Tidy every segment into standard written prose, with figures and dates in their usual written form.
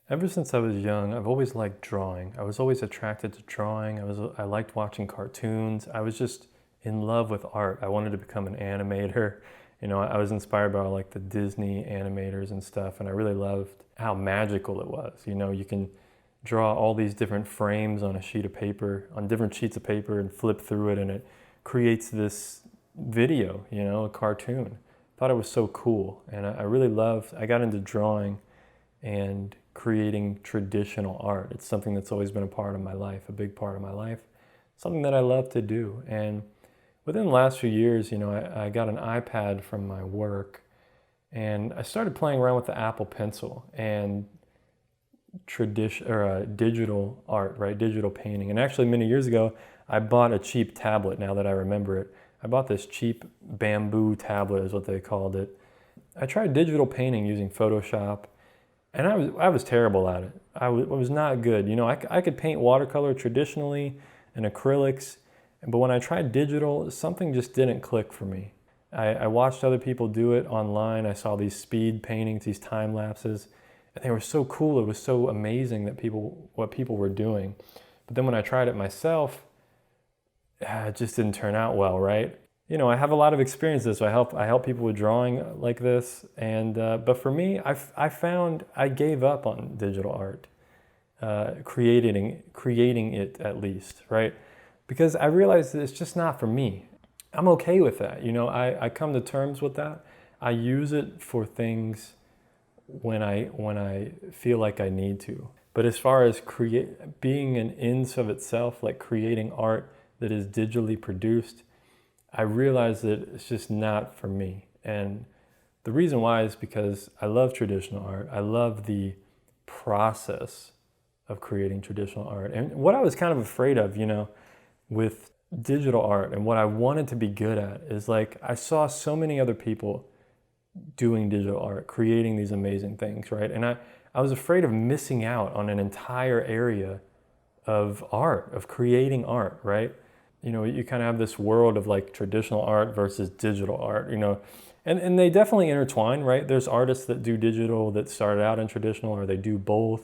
Ever since I was young, I've always liked drawing. I was always attracted to drawing. I liked watching cartoons. I was just in love with art. I wanted to become an animator. I was inspired by like the Disney animators and stuff, and I really loved how magical it was. You can draw all these different frames on a sheet of paper, on different sheets of paper, and flip through it, and it creates this video, a cartoon. Thought it was so cool, and I really loved, I got into drawing and creating traditional art. It's something that's always been a part of my life, a big part of my life, something that I love to do. And within the last few years, I got an iPad from my work, and I started playing around with the Apple Pencil and digital art, right? Digital painting. And actually, many years ago, I bought a cheap tablet. Now that I remember it, I bought this cheap bamboo tablet, is what they called it. I tried digital painting using Photoshop, and I was terrible at it. I was not good. I could paint watercolor traditionally and acrylics, but when I tried digital, something just didn't click for me. I watched other people do it online. I saw these speed paintings, these time lapses, and they were so cool. It was so amazing that what people were doing. But then when I tried it myself, it just didn't turn out well, right? I have a lot of experiences, so I help people with drawing like this, and but for me, I found I gave up on digital art, creating it at least, right? Because I realized that it's just not for me. I'm okay with that, I come to terms with that. I use it for things when I feel like I need to. But as far as being an ends of itself, like creating art that is digitally produced, I realized that it's just not for me. And the reason why is because I love traditional art. I love the process of creating traditional art. And what I was kind of afraid of, with digital art and what I wanted to be good at is like, I saw so many other people doing digital art, creating these amazing things, right? And I was afraid of missing out on an entire area of art, of creating art, right? You kind of have this world of like traditional art versus digital art, and they definitely intertwine, right? There's artists that do digital that started out in traditional, or they do both.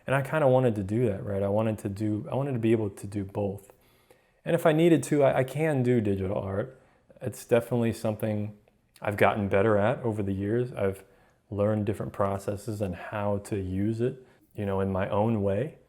And I kind of wanted to do that, right? I wanted to be able to do both. And if I needed to, I can do digital art. It's definitely something I've gotten better at over the years. I've learned different processes and how to use it, in my own way.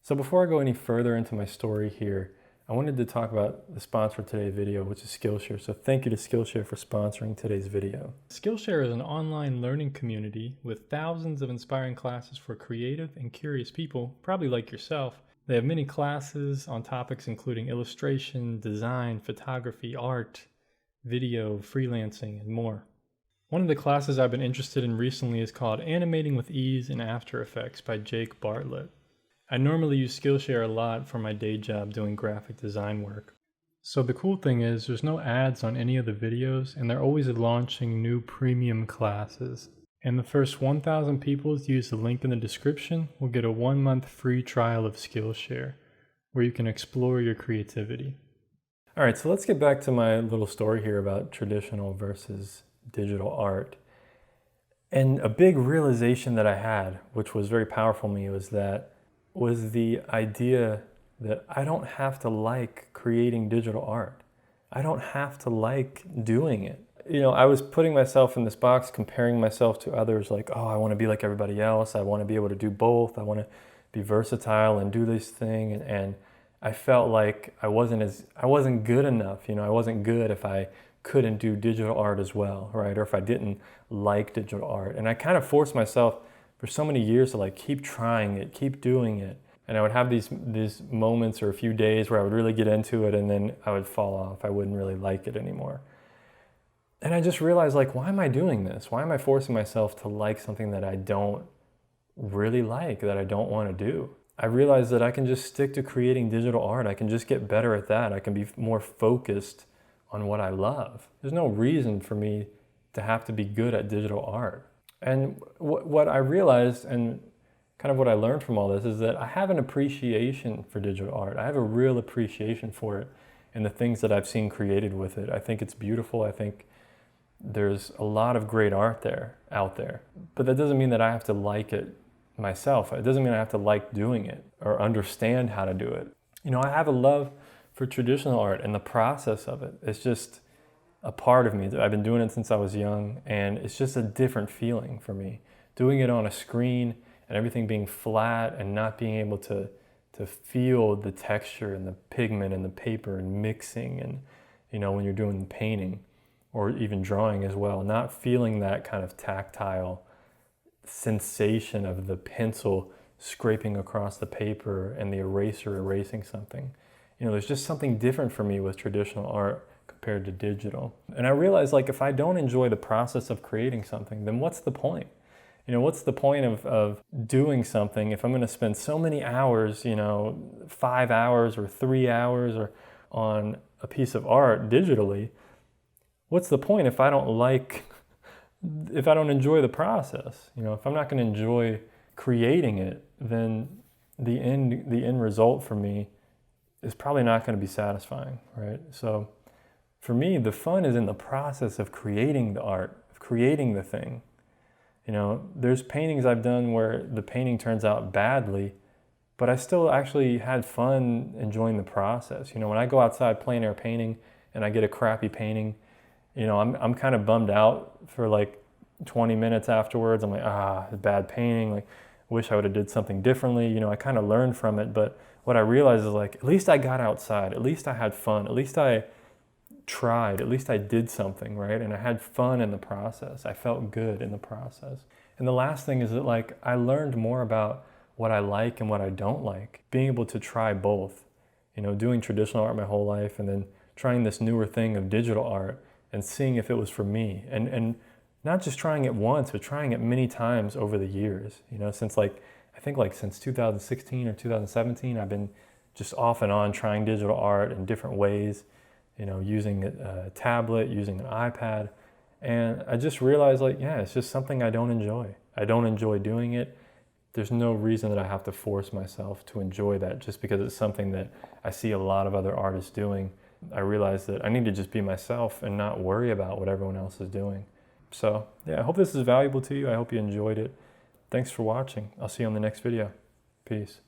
So before I go any further into my story here, I wanted to talk about the sponsor of today's video, which is Skillshare. So thank you to Skillshare for sponsoring today's video. Skillshare is an online learning community with thousands of inspiring classes for creative and curious people, probably like yourself. They have many classes on topics including illustration, design, photography, art, video, freelancing, and more. One of the classes I've been interested in recently is called Animating with Ease in After Effects by Jake Bartlett. I normally use Skillshare a lot for my day job doing graphic design work. So the cool thing is there's no ads on any of the videos, and they're always launching new premium classes. And the first 1,000 people to use the link in the description will get a 1-month free trial of Skillshare, where you can explore your creativity. All right, so let's get back to my little story here about traditional versus digital art. And a big realization that I had, which was very powerful for me, was the idea that I don't have to like creating digital art. I don't have to like doing it. I was putting myself in this box, comparing myself to others, like, oh, I want to be like everybody else. I want to be able to do both. I want to be versatile and do this thing. And I felt like I wasn't good enough. I wasn't good if I couldn't do digital art as well, right? Or if I didn't like digital art. And I kind of forced myself for so many years to like keep trying it, keep doing it. And I would have these moments or a few days where I would really get into it, and then I would fall off. I wouldn't really like it anymore. And I just realized, like, why am I doing this? Why am I forcing myself to like something that I don't really like, that I don't want to do? I realized that I can just stick to creating digital art. I can just get better at that. I can be more focused on what I love. There's no reason for me to have to be good at digital art. And what I realized, and kind of what I learned from all this, is that I have an appreciation for digital art. I have a real appreciation for it and the things that I've seen created with it. I think it's beautiful. I think there's a lot of great art out there. But that doesn't mean that I have to like it myself. It doesn't mean I have to like doing it or understand how to do it. You know, I have a love for traditional art and the process of it. It's just a part of me. I've been doing it since I was young, and it's just a different feeling for me. Doing it on a screen and everything being flat and not being able to feel the texture and the pigment and the paper and mixing, and you know, when you're doing the painting or even drawing as well, not feeling that kind of tactile sensation of the pencil scraping across the paper and the eraser erasing something. You know, there's just something different for me with traditional art compared to digital. And I realized, like, if I don't enjoy the process of creating something, then what's the point? You know, what's the point of doing something if I'm going to spend so many hours, you know, 5 hours or 3 hours or on a piece of art digitally? What's the point if I don't enjoy the process? You know, if I'm not going to enjoy creating it, then the end result for me is probably not going to be satisfying, right? So for me, the fun is in the process of creating the art, of creating the thing. You know, there's paintings I've done where the painting turns out badly, but I still actually had fun enjoying the process. You know, when I go outside plein air painting and I get a crappy painting, you know, I'm kind of bummed out for like 20 minutes afterwards. I'm like, bad painting. Like, wish I would have did something differently. You know, I kind of learned from it, but what I realized is, like, at least I got outside. At least I had fun. At least I tried. At least I did something, right? And I had fun in the process. I felt good in the process. And the last thing is that, like, I learned more about what I like and what I don't like. Being able to try both, you know, doing traditional art my whole life and then trying this newer thing of digital art and seeing if it was for me. And not just trying it once, but trying it many times over the years. You know, since since 2016 or 2017, I've been just off and on trying digital art in different ways, you know, using a tablet, using an iPad. And I just realized, like, yeah, it's just something I don't enjoy. I don't enjoy doing it. There's no reason that I have to force myself to enjoy that just because it's something that I see a lot of other artists doing. I realized that I need to just be myself and not worry about what everyone else is doing. So yeah, I hope this is valuable to you. I hope you enjoyed it. Thanks for watching. I'll see you on the next video. Peace.